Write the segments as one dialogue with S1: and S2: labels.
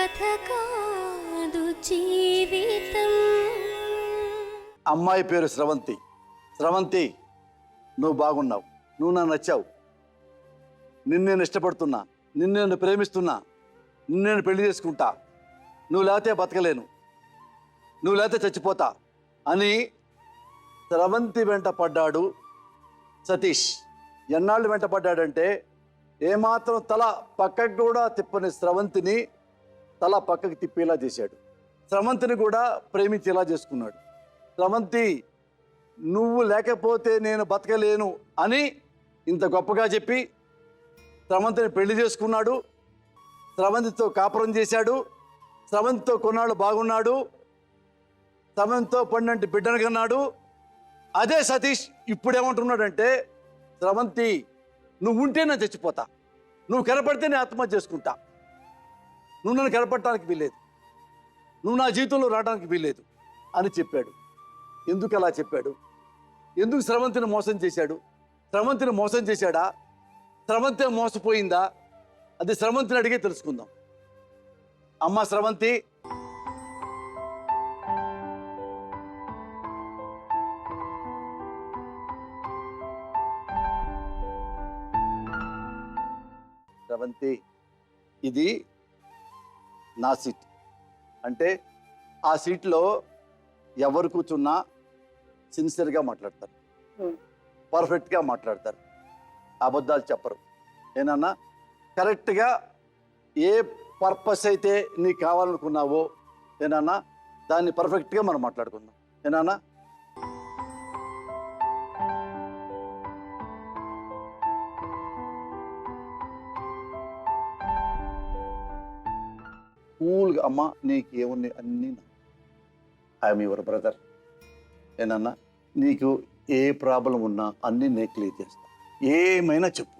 S1: కథ కాదు జీవితం.
S2: అమ్మాయి పేరు స్రవంతి. స్రవంతి, నువ్వు బాగున్నావు, నువ్వు నాకు నచ్చావు, నిన్ను నేను ఇష్టపడుతున్నా, నిన్ను నేను ప్రేమిస్తున్నా, నిన్ను నేను పెళ్లి చేసుకుంటా, నువ్వు లేకపోతే బతకలేను, నువ్వు లేకపోతే చచ్చిపోతా అని స్రవంతి వెంట పడ్డాడు సతీష్. ఎన్నాళ్ళు వెంట పడ్డాడంటే ఏమాత్రం తల పక్కకు కూడా తిప్పని స్రవంతిని తల పక్కకి తిప్పేలా చేశాడు. స్రవంతిని కూడా ప్రేమించేలా చేసుకున్నాడు. స్రవంతి, నువ్వు లేకపోతే నేను బతకలేను అని ఇంత గొప్పగా చెప్పి స్రవంతిని పెళ్లి చేసుకున్నాడు. స్రవంతితో కాపురం చేశాడు. స్రవంతితో కొన్నాళ్ళు బాగున్నాడు. స్రవంతితో పడినంటి బిడ్డను కన్నాడు. అదే సతీష్ ఇప్పుడేమంటున్నాడంటే, స్రవంతి నువ్వు ఉంటే నేను చచ్చిపోతా, నువ్వు కనపడితే నేను ఆత్మహత్య చేసుకుంటా, నువ్వు నన్ను కనపడటానికి వీల్లేదు, నువ్వు నా జీవితంలో రావడానికి వీల్లేదు అని చెప్పాడు. ఎందుకు అలా చెప్పాడు? ఎందుకు స్రవంతిని మోసం చేశాడు? స్రవంతిని మోసం చేశాడా? స్రవంతి మోసపోయిందా? అది స్రవంతిని అడిగే తెలుసుకుందాం. అమ్మ స్రవంతి, స్రవంతి, ఇది నా సీట్. అంటే ఆ సీట్లో ఎవరు కూర్చున్నా సిన్సియర్గా మాట్లాడతారు, పర్ఫెక్ట్గా మాట్లాడతారు, అబద్ధాలు చెప్పరు. ఏనన్నా కరెక్ట్గా ఏ పర్పస్ అయితే నీకు కావాలనుకున్నావో ఏనన్నా దాన్ని పర్ఫెక్ట్గా మనం మాట్లాడుకుందాం. ఏనన్నా కూల్గా, అమ్మ నీకు ఏమున్నాయి అన్నీ, ఐఎమ్ యువర్ బ్రదర్. ఏనన్నా నీకు ఏ ప్రాబ్లం ఉన్నా అన్నీ నేను క్లియర్ చేస్తా. ఏమైనా చెప్పు.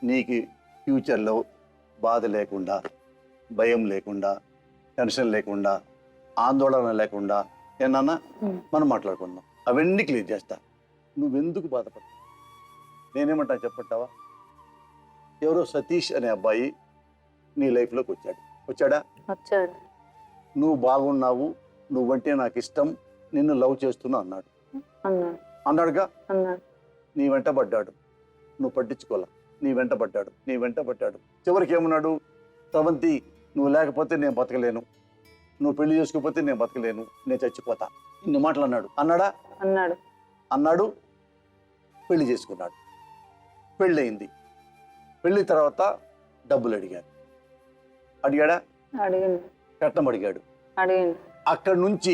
S2: నీకు ఫ్యూచర్లో బాధ లేకుండా, భయం లేకుండా, టెన్షన్ లేకుండా, ఆందోళన లేకుండా ఏనన్నా మనం మాట్లాడుకుందాం. అవన్నీ క్లియర్ చేస్తా. నువ్వెందుకు బాధపడతావు? నేనేమంటా చెప్పంటావా? ఎవరో సతీష్ అనే అబ్బాయి నీ లైఫ్లోకి వచ్చాడా?
S3: వచ్చాడు.
S2: నువ్వు బాగున్నావు, నువ్వంటే నాకు ఇష్టం, నిన్ను లవ్ చేస్తున్నా అన్నాడుగా. నీ వెంట పడ్డాడు, నువ్వు పట్టించుకోలే. నీ వెంట పడ్డాడు. చివరికి ఏమన్నాడు? స్రవంతి నువ్వు లేకపోతే నేను బతకలేను, నువ్వు పెళ్లి చేసుకోకపోతే నేను బతకలేను, నేను చచ్చిపోతా, ఇన్ని మాటలు అన్నాడు. పెళ్లి చేసుకున్నాడు. పెళ్ళయింది. పెళ్లి తర్వాత డబ్బులు అడిగాడా? కట్నం అడిగాడు. అక్కడి నుంచి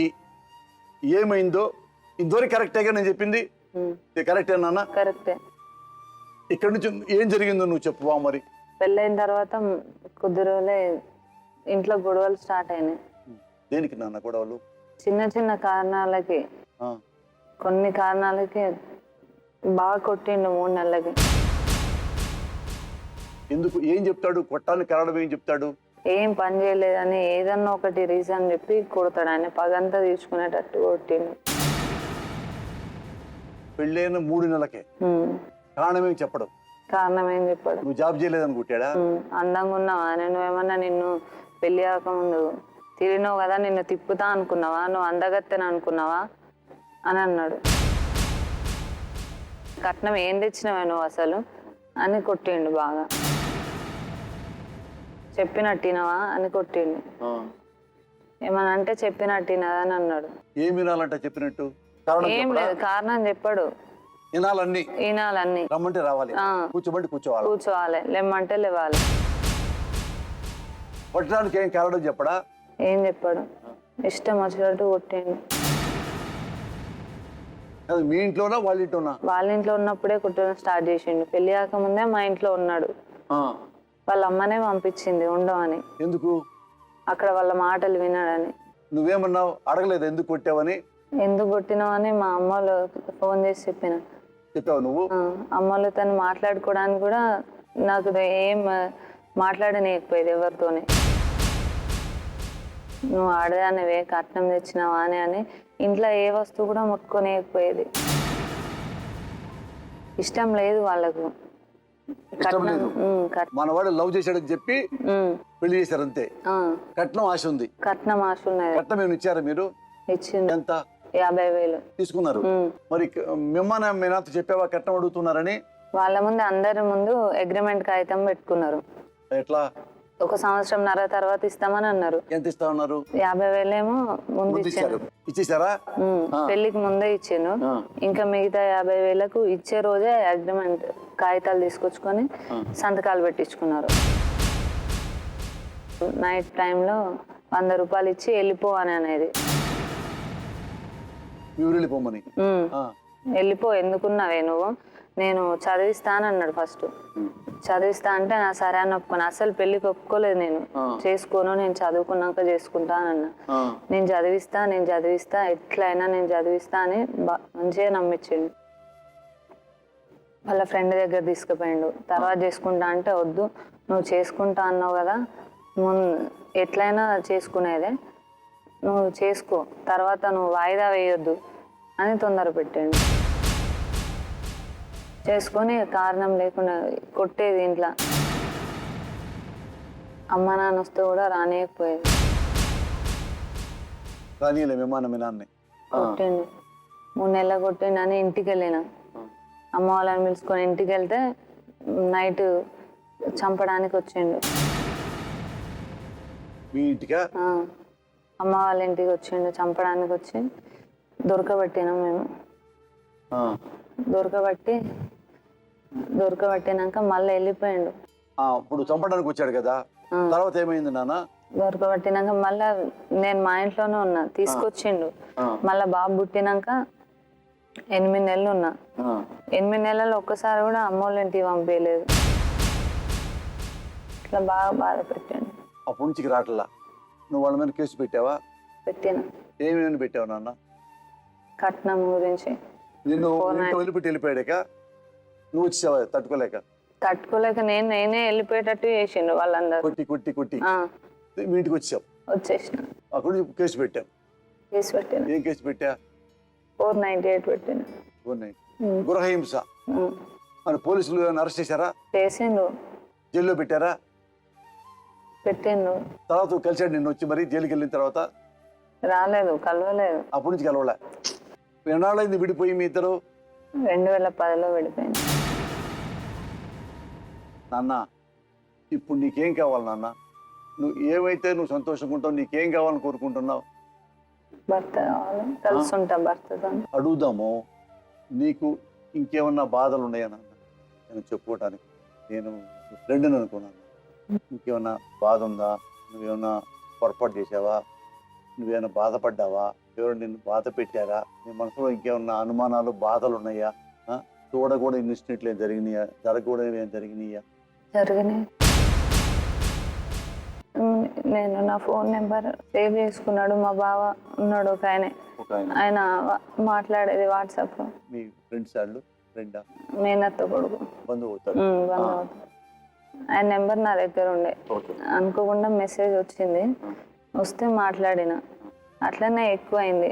S2: ఏమైందో ఇంతవరకు కరెక్టేగా నేను చెప్పింది? కరెక్టేనా?
S3: కరెక్టే.
S2: ఇక్కడ నుంచి ఏం జరిగిందో నువ్వు చెప్పువా మరి.
S3: పెళ్ళైన తర్వాత కొద్ది రోజులే ఇంట్లో గొడవలు స్టార్ట్ అయినాయి.
S2: దేనికి నాన్న గొడవలు?
S3: చిన్న చిన్న కారణాలకి, కొన్ని కారణాలకి బాగా కొట్టిండు 3 నెలలకి.
S2: ఎందుకు? ఏం చెప్తాడు? కొట్టాలని కారణం ఏం చెప్తాడు?
S3: ఏం పని చేయలేదని ఏదన్నా ఒకటి రీజన్ చెప్పి కొడతాడు. ఆయన పగంతా తీసుకునేటట్టు కొట్టిండు.
S2: పెళ్ళైన 3 నెలలకే కారణం ఏం చెప్పడు?
S3: నువ్వు
S2: జాబ్ చేయలేదని కొట్టాడా?
S3: అందంగా ఉన్నావా, నువ్వేమన్నా నిన్ను పెళ్లి కాకముందు తిరిగినావు కదా, నిన్ను తిప్పుతా అనుకున్నావా, నువ్వు అందగత్తెని అనుకున్నావా అని అన్నాడు. కట్నం ఏం తెచ్చినావే నువ్వు అసలు అని కొట్టిండు. బాగా చెప్పినట్టినవా అని కొట్టిండు. ఏమన్నా అంటే చెప్పినట్టినదా అని అన్నాడు.
S2: ఏం వినాలంట చెప్పినట్టు?
S3: ఏం లేదు, కారణం చెప్పాడు. వినాలన్నీ.
S2: రమ్మంటే రావాలి,
S3: కూర్చోవాలి, లేమ్మంటే లేవాలి.
S2: కొట్టడానికి ఏం కారణం చెప్పడా?
S3: ఏం చెప్పాడు, ఇష్టం వచ్చినట్టు కొట్టిండు.
S2: మీ ఇంట్లోనా వాళ్ళ ఇంట్లోనా?
S3: వాళ్ళ ఇంట్లో ఉన్నప్పుడే కొట్టడం స్టార్ట్ చేసిండు. పెళ్లి కాకముందే మా ఇంట్లో ఉన్నాడు. వాళ్ళ అమ్మనే పంపించింది ఉండమని.
S2: ఎందుకు?
S3: అక్కడ వాళ్ళ మాటలు వినాడని.
S2: నువ్వేమన్నావు? అడగలేదు ఎందుకు కొట్టావని?
S3: ఎందుకు కొట్టినావని మా అమ్మలు ఫోన్ చేసి
S2: చెప్పావు నువ్వు?
S3: అమ్మలు తను మాట్లాడుకోవడానికి కూడా నాకు ఏం మాట్లాడనీయకపోయేది ఎవరితోనే. నువ్వు ఆడదానివే, కట్నం తెచ్చినావా అని ఇంట్లో ఏ వస్తువు కూడా ముట్టుకోనేయకపోయేది. ఇష్టం లేదు వాళ్ళకు.
S2: ఇష్టం లేదు. మనవాడు లవ్ చేశాడని చెప్పి
S3: ఉమ్,
S2: పెళ్లి చేశారు అంతే.
S3: ఆ,
S2: కట్నం ఆశ ఉంది.
S3: కట్నం ఆశ ఉన్నది.
S2: కట్నం ఏమైనా ఇచ్చారా మీరు?
S3: ఇచ్చిండు
S2: ఎంత
S3: 50,000.
S2: తీసుకున్నారు? మరి మిమ్మల్ని మీ నాతో చెప్పావా కట్నం అడుగుతున్నారని?
S3: వాళ్ళ ముందు అందరి ముందు అగ్రిమెంట్ కాగితం పెట్టుకున్నారు.
S2: ఎట్లా?
S3: 1 సంవత్సరంన్నర తర్వాత ఇస్తామని అన్నారు.
S2: ఎంత ఇస్తా ఉన్నారు?
S3: 50,000 ఏమో ముందు
S2: ముందు
S3: ఇచ్చాను.
S2: ఇచ్చారు. ఇచ్చేసారా?
S3: పెళ్లికి ముందే ఇచ్చాను. ఇంకా మిగతా 50,000కు ఇచ్చే రోజే అగ్రిమెంట్ కాగితాలు తీసుకొచ్చుకొని సంతకాలు పెట్టించుకున్నారు. నైట్ టైంలో 100 రూపాయలు ఇచ్చి వెళ్ళిపో అని అనేది.
S2: మీరు వెళ్ళిపోమని.
S3: వెళ్ళిపో, ఎందుకున్నావే నువ్వు, నేను చదివిస్తా అని అన్నాడు ఫస్ట్. చదివిస్తా అంటే నా సరే అని ఒప్పుకున్నా. అసలు పెళ్లికి ఒప్పుకోలేదు. నేను చేసుకోను, నేను చదువుకున్నాక చేసుకుంటా అని అన్నా. నేను చదివిస్తా ఎట్లయినా నేను చదివిస్తా అని మంచిగా నమ్మించిండు. వాళ్ళ ఫ్రెండ్ దగ్గర తీసుకుపోయిండు. తర్వాత చేసుకుంటా అంటే వద్దు, నువ్వు చేసుకుంటా అన్నావు కదా, ఎట్లయినా చేసుకునేదే, నువ్వు చేసుకో, తర్వాత నువ్వు వాయిదా వేయొద్దు అని తొందర పెట్టాడు. చేసుకొని కారణం లేకుండా కొట్టేది ఇంట్లో. అమ్మ నాన్న వస్తే కూడా రానియకపోయేది.
S2: విమానం మీ నాన్న
S3: కొట్టిండు. 3 నెలలు కొట్టిండు అని ఇంటికి వెళ్ళిన. అమ్మ వాళ్ళని పిలుచుకొని ఇంటికి వెళ్తే నైట్ చంపడానికి వచ్చిండు.
S2: మీ ఇంటికా?
S3: అమ్మ వాళ్ళ ఇంటికి వచ్చిండు చంపడానికి వచ్చి దొరకబట్టినాం మేము. దొరకబట్టినాక మళ్ళీ వెళ్ళిపోయిండు.
S2: ఇప్పుడు చంపడానికి వచ్చాడు కదా, తర్వాత ఏమైంది నాన్న?
S3: దొరకబట్టినాక మళ్ళా నేను మా ఇంట్లోనే ఉన్నా, తీసుకొచ్చిండు. మళ్ళా బాబు పుట్టినాక 8 నెలలు ఉన్నా. 8 నెలలు ఒక్కసారి కూడా అమ్మోళ్ళ ఇంటికి పంపించలేదు. ఇట్లా బాగా బాధ పెట్టాడు.
S2: అప్పటి నుంచి రావట్లా. నువ్వు వాళ్ళ మీద కేసు పెట్టావా?
S3: పెట్టినా.
S2: ఏమేమి పెట్టావు నాన్న?
S3: కట్నం గురించి.
S2: నిన్ను వదిలిపెట్టి వెళ్ళిపోయాక నువ్వు వచ్చావా తట్టుకోలేక?
S3: నేనే వెళ్ళిపోయేటట్టు చేసిండు వాళ్ళందరూ.
S2: కొట్టి మీ ఇంటికి వచ్చావు.
S3: వచ్చేసిన.
S2: అక్కడ కేసు పెట్టావు. ఏం కేసు పెట్టా?
S3: 498 పెట్టిన.
S2: గృహహింస. మరి పోలీసులు అరెస్ట్ చేశారా?
S3: చేసిండు.
S2: జైల్లో పెట్టారా?
S3: పెట్టిండు.
S2: తర్వాత కలిసాడు నిన్ను వచ్చి? మరి జైలుకి వెళ్ళిన తర్వాత
S3: రాలేదు, కలవలేదు.
S2: అప్పటి నుంచి కలవలే. ఎన్నాళ్ళైంది విడిపోయి మీ ఇద్దరు?
S3: 2010లో విడిపోయింది.
S2: నాన్న ఇప్పుడు నీకేం కావాలి నాన్న? నువ్వు ఏమైతే నువ్వు సంతోషంగా ఉంటావు, నీకేం కావాలని కోరుకుంటున్నావు?
S3: భర్త కావాలి, కలిసి ఉంటా భర్తతో.
S2: అడుగుదాము. నీకు ఇంకేమన్నా బాధలు ఉన్నాయా నాన్న? నేను చెప్పుకోవటానికి నేను ఫ్రెండ్ని అనుకున్నాను. ఇంకేమన్నా బాధ ఉందా? నువ్వేమన్నా పొరపాటు చేసావా? నువ్వేమైనా బాధపడ్డావా? ఎవరు నిన్ను బాధ పెట్టారా? నీ మనసులో ఇంకేమన్నా అనుమానాలు, బాధలు ఉన్నాయా? చూడకూడదు ఇన్సిడెంట్లు ఏం జరిగినాయా? జరగకూడదు ఏం జరిగినాయా?
S3: జరిగినాయి. నేను నా ఫోన్ నెంబర్ సేవ్ చేసుకున్నాడు. మా బావ ఉన్నాడు ఒక ఆయన మాట్లాడేది వాట్సాప్ లో.
S2: మీ ఫ్రెండ్స్ వాళ్ళు? ఫ్రెండా?
S3: మేనత్త కొడుకు.
S2: బంధువు అవుతాడు.
S3: ఆయన నెంబర్ నా దగ్గర ఉండే. అనుకోకుండా మెసేజ్ వచ్చింది, వస్తే మాట్లాడిన. అట్లనే ఎక్కువ అయింది.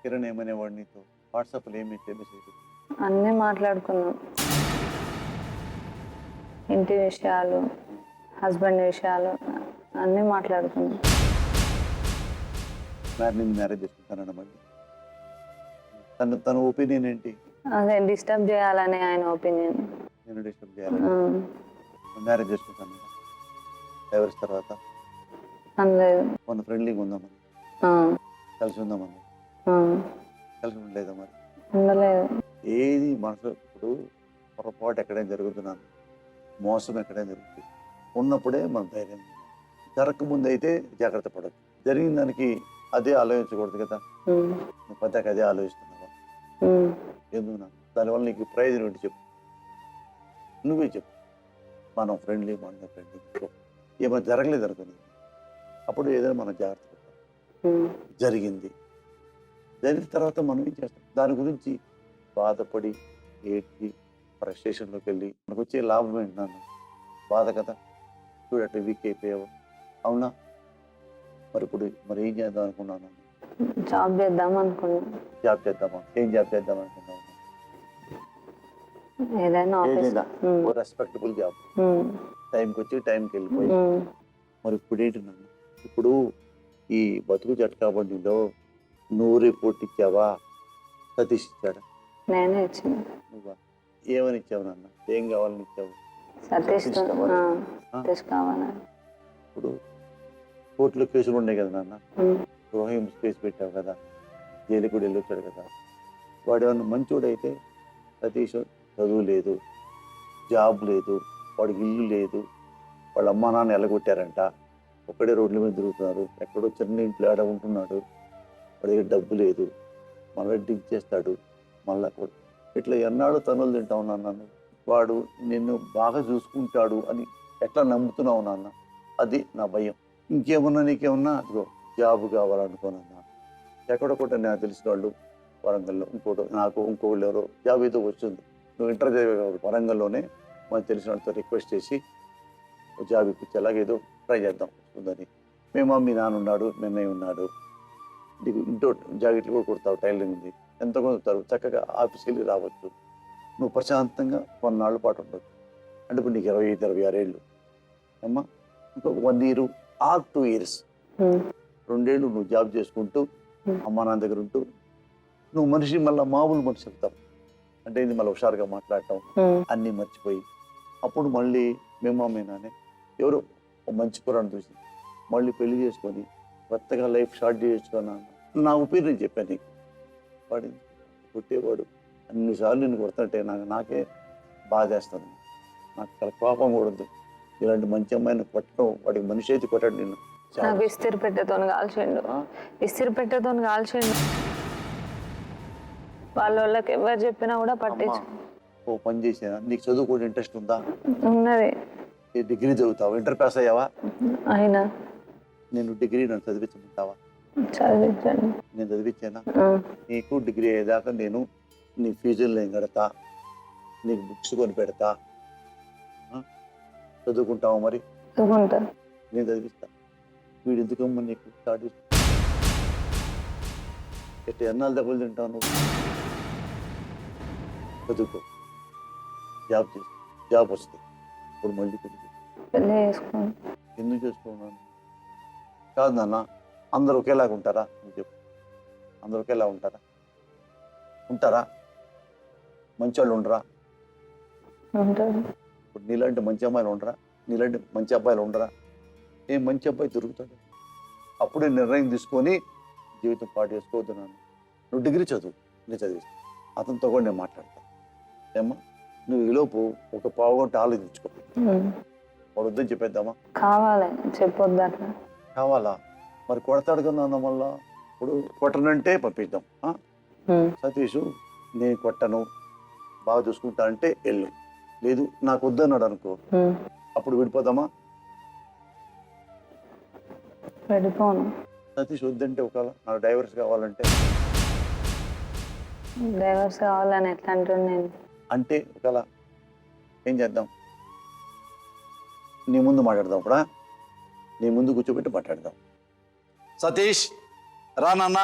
S2: కిరణ్ ఏమనేవాడు నీతో? వాట్సాప్లో ఏమి మెసేజ్?
S3: అన్నీ మాట్లాడుకున్నాం. ఇంటి విషయాలు, హస్బెండ్ విషయాలు అన్నీ మాట్లాడుకున్నాం.
S2: మ్యారేజ్ చేసుకుంటానన్న మళ్ళీ తన ఒపీనియన్ ఏంటి?
S3: అదే డిస్టర్బ్ చేయాలని ఆయన ఒపీనియన్.
S2: నేను డిస్టర్బ్ చేయాలని మ్యారేజ్ చేసుకుంటాను. డైవర్స్ తర్వాత మన ఫ్రెండ్లీగా ఉందామని, కలిసి ఉందామని. కలిసి ఉండలేదా మరి?
S3: ఉండలేదు.
S2: ఏది మనసు ఇప్పుడు పొరపాటు ఎక్కడైనా జరుగుతున్నాను, మోసం ఎక్కడైనా జరుగుతుంది, ఉన్నప్పుడే మన ధైర్యం. జరగకముందు అయితే జాగ్రత్త పడదు. జరిగిన దానికి అదే ఆలోచించకూడదు కదా. నువ్వు పద్దాక అదే ఆలోచిస్తున్నావా? ఎందుకు నా దానివల్ల నీకు ప్రయోజనం ఏంటి చెప్పు? నువ్వే చెప్పు. మనం ఫ్రెండ్లీ, మన ఫ్రెండ్లీ, ఏమైనా జరగలేదు అనుకుని అప్పుడు ఏదైనా మనం జాగ్రత్త పడతాం. జరిగింది, జరిగిన తర్వాత మనం ఏం చేస్తాం? దాని గురించి బాధపడి ఏడ్చి ఫ్రస్ట్రేషన్లోకి వెళ్ళి మనకు వచ్చే లాభం ఏంటన్నాను? బాధ కదా. చూడట్టు వీక్ అయిపోయావు, అవునా? మరి ఇప్పుడు మరి ఏం చేద్దాం అనుకున్నాను?
S3: జాబ్ చేద్దాం అనుకున్నా.
S2: జాబ్ చేద్దామా? ఏం జాబ్ చేద్దాం అనుకున్నావు?
S3: ఏదైనా ఆఫీస్
S2: ఏదైనా ఓ రెస్పెక్టబుల్ జాబ్, టైంకి వచ్చి టైంకి వెళ్ళిపోయి. మరి ఇప్పుడు ఏంటి నాన్న, ఇప్పుడు ఈ బతుకు జట్కా బండిలో నువ్వు రిపోర్ట్ ఇచ్చావా, సతీష్ ఇచ్చాడా?
S3: నేనే ఇచ్చింది.
S2: నువ్వా? ఏమని ఇచ్చావు నాన్న? ఏం కావాలని ఇచ్చావు?
S3: సతీష్
S2: ఇష్టమా?
S3: సతీష్ కావాలని.
S2: ఇప్పుడు కోర్టులో కేసులు ఉన్నాయి కదా నాన్న, గృహహింస కేసు పెట్టావు కదా, జైలు కూడా వెళ్ళొచ్చాడు కదా. వాడు ఏమన్నా మంచోడైతే, సతీష్ చదువు లేదు, జాబ్ లేదు, వాడికి ఇల్లు లేదు, వాళ్ళ అమ్మా నాన్న ఎల్లగొట్టారంట, ఒక్కడే రోడ్ల మీద తిరుగుతున్నారు, ఎక్కడో చిన్న ఇంట్లో ఆడ ఉంటున్నాడు, వాడి దగ్గర డబ్బు లేదు, మళ్ళీ డ్రింక్ చేస్తాడు, మళ్ళా ఇట్లా ఎన్నాడు తనులు తింటావు నాన్న. వాడు నిన్ను బాగా చూసుకుంటాడు అని ఎట్లా నమ్ముతున్నావు నాన్న? అది నా భయం. ఇంకేమన్నా నీకేమన్నా అదిగో జాబ్ కావాలనుకోనన్నా, ఎక్కడొకటి నాకు తెలిసిన వాళ్ళు వరంగల్లో, ఇంకొకళ్ళు ఎవరో జాబ్ ఏదో వచ్చింది, నువ్వు ఇంటర్ చదివే కాబట్టి వరంగల్లోనే మనకు తెలిసిన వాళ్ళతో రిక్వెస్ట్ చేసి జాబ్ ఇప్పించేలాగా ఏదో ట్రై చేద్దాం వస్తుందని. మేము మీ నాన్న ఉన్నాడు, మీ అన్నయ్య ఉన్నాడు, నీకు ఇంట్లో జాకెట్లు కూడా కుడతావు, టైలరింగ్ ఉంది, ఎంత కొడుతారు, చక్కగా ఆఫీస్కి వెళ్ళి రావచ్చు, నువ్వు ప్రశాంతంగా కొన్నాళ్ళ పాటు ఉండొచ్చు. అంటే ఇప్పుడు నీకు 25-26 ఏళ్ళు అమ్మా, ఇంకొక 1 year or 2 years, 2 ఏళ్ళు నువ్వు జాబ్ చేసుకుంటూ అమ్మా నాన్న దగ్గర ఉంటూ నువ్వు మనిషి మళ్ళీ మామూలు మనిషి చెప్తావు. అంటే ఇది మళ్ళీ హుషారుగా మాట్లాడటం, అన్నీ మర్చిపోయి అప్పుడు మళ్ళీ మీ నాన్నే ఎవరో మంచి కురాన్ని చూసి మళ్ళీ పెళ్లి చేసుకొని కొత్తగా లైఫ్ స్టార్ట్ చేసుకున్నాను. నా ఒపీనియన్ చెప్పాను నీకు. వాడి కొట్టేవాడు అన్నిసార్లు నేను కొడుతుంటే నాకే బాధ చేస్తాను, నాకు చాలా కోపం కూడా ఉంది. ఇలాంటి మంచి అమ్మాయిని కొట్టడం, వాడికి మనిషి అయితే కొట్టాడు నిన్ను.
S3: నాకు ఇస్తిరి పెట్టెతో కాల్చిండు, ఇస్తిరి పెట్టెతో కాల్చిండు. వాళ్ళకి ఎవరు చెప్పినా కూడా పట్టించు.
S2: ఓ పని చేసేనా, నీకు చదువుకోవడం ఇంట్రెస్ట్ ఉందా?
S3: ఉన్నది.
S2: డిగ్రీ చదువుతావా? ఇంటర్ పాస్ అయ్యావా?
S3: అయినా
S2: నేను డిగ్రీ నన్ను చదివించమంటావా?
S3: చదివించండి.
S2: నేను చదివించానా? నీకు డిగ్రీ అయ్యేదాకా నేను నీ ఫీజులు నేను కడతా, నీకు బుక్స్ కొని పెడతా, చదువుకుంటావా? మరి
S3: చదువుకుంటా,
S2: నేను చదివిస్తా. వీడు ఎందుకమ్మా నీకు స్టార్ట్ ఎట్లా ఎన్నాళ్ళు దెబ్బలు తింటావు నువ్వు? చదువుకో, జాబ్ చేసి జాబ్ వస్తుంది, ఇప్పుడు మళ్ళీ
S3: పెళ్ళి చేసుకోండి.
S2: ఎందుకు చేసుకున్నాను? కాదు నాన్న, అందరూ ఒకేలాగా ఉంటారా? నువ్వు చెప్పు, అందరూ ఒకేలా ఉంటారా? ఉంటారా? మంచి వాళ్ళు ఉండరా?
S3: ఉంటారు.
S2: ఇప్పుడు నీలాంటి మంచి అమ్మాయిలు ఉండరా? నీలాంటి మంచి అబ్బాయిలు ఉండరా? ఏం మంచి అబ్బాయి దొరుకుతాడు? అప్పుడే నిర్ణయం తీసుకొని జీవితం పాటు చేసుకోవద్దు నాన్న. నువ్వు డిగ్రీ చదువు, నేను చదివిస్తాను, అతనితో కూడా నేను మాట్లాడతాను. ఏమ్మా, నువ్వు ఈలోపు ఒక పావుగంట ఆలోచించుకో. వాడు వద్దని చెప్పేద్దామా?
S3: కావాలి, చెప్పొద్దు అట్లా.
S2: కావాలా? మరి కొడతాడు కదా నాన్న. మళ్ళా ఇప్పుడు కొట్టనంటే పంపిద్దాం. సతీష్ నేను కొట్టను, బాగా చూసుకుంటా అంటే వెళ్ళు, లేదు నాకు వద్దన్నాడు అనుకో, అప్పుడు విడిపోదామా?
S3: వెళ్ళిపోను.
S2: సతీష్ వద్దంటే ఒకవేళ నాకు డైవర్స్ కావాలంటే?
S3: డైవర్స్ కావాలని ఎట్లా అంటుండే నేను?
S2: అంటే ఒకవేళ ఏం చేద్దాం? నీ ముందు మాట్లాడదాం. ఇప్పుడా నీ ముందు కూర్చోబెట్టి మాట్లాడదాం. సతీష్ రా నాన్న.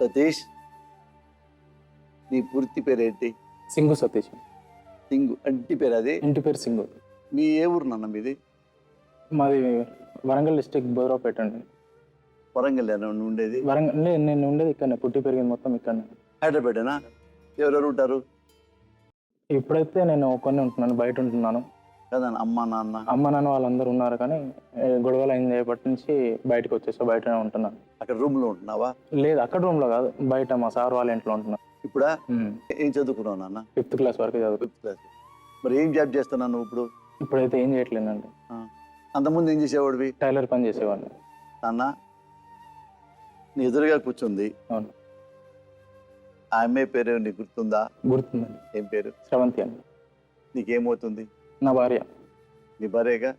S2: సతీష్, నీ పూర్తి పేరేంటి?
S4: సింగు సతీష్.
S2: సింగు ఇంటి పేరు? అది
S4: ఇంటి పేరు సింగు.
S2: మీ ఏ ఊరు నాన్న మీది?
S4: మాది వరంగల్ డిస్ట్రిక్ట్ బోధరావుపేట అండి.
S2: వరంగల్ ఉండేది?
S4: వరంగల్ నేను ఉండేది ఇక్కడనే, పుట్టి పెరిగింది మొత్తం ఇక్కడనే.
S2: హైదరాబాదేనా? ఎవరెవరు ఉంటారు?
S4: ఇప్పుడైతే నేను ఒక్కనే ఉంటున్నాను, బయట ఉంటున్నాను
S2: కదా. అమ్మ నాన్న
S4: వాళ్ళందరూ ఉన్నారు, కానీ గొడవలు అయింది రేపటి నుంచి బయటకు వచ్చేసా, బయటనే ఉంటున్నాను.
S2: అక్కడ రూమ్ లో ఉంటున్నావా?
S4: లేదు, అక్కడ రూమ్ లో కాదు, బయట మా సార్ వాళ్ళ ఇంట్లో ఉంటున్నా.
S2: ఇప్పుడా? ఏం చదువుకున్నావు నాన్న?
S4: 5th క్లాస్ వరకు చదువు.
S2: 5th class. మరి ఏం జాబ్ చేస్తున్నావు నువ్వు ఇప్పుడు?
S4: ఇప్పుడైతే ఏం చేయట్లేదండి.
S2: అంతకుముందు ఏం చేసేవాడివి?
S4: టైలర్ పని చేసేవాడిని.
S2: నాన్న, నీ ఎదురుగా కూర్చుంది
S4: అవును.
S2: ఆ అమ్మాయి పేరు నీకు గుర్తుందా?
S4: గుర్తుందండి.
S2: ఏం పేరు?
S4: శ్రవంతి అండి.
S2: నీకేమవుతుంది?
S4: నా భార్య.
S2: నీ భార్యగా?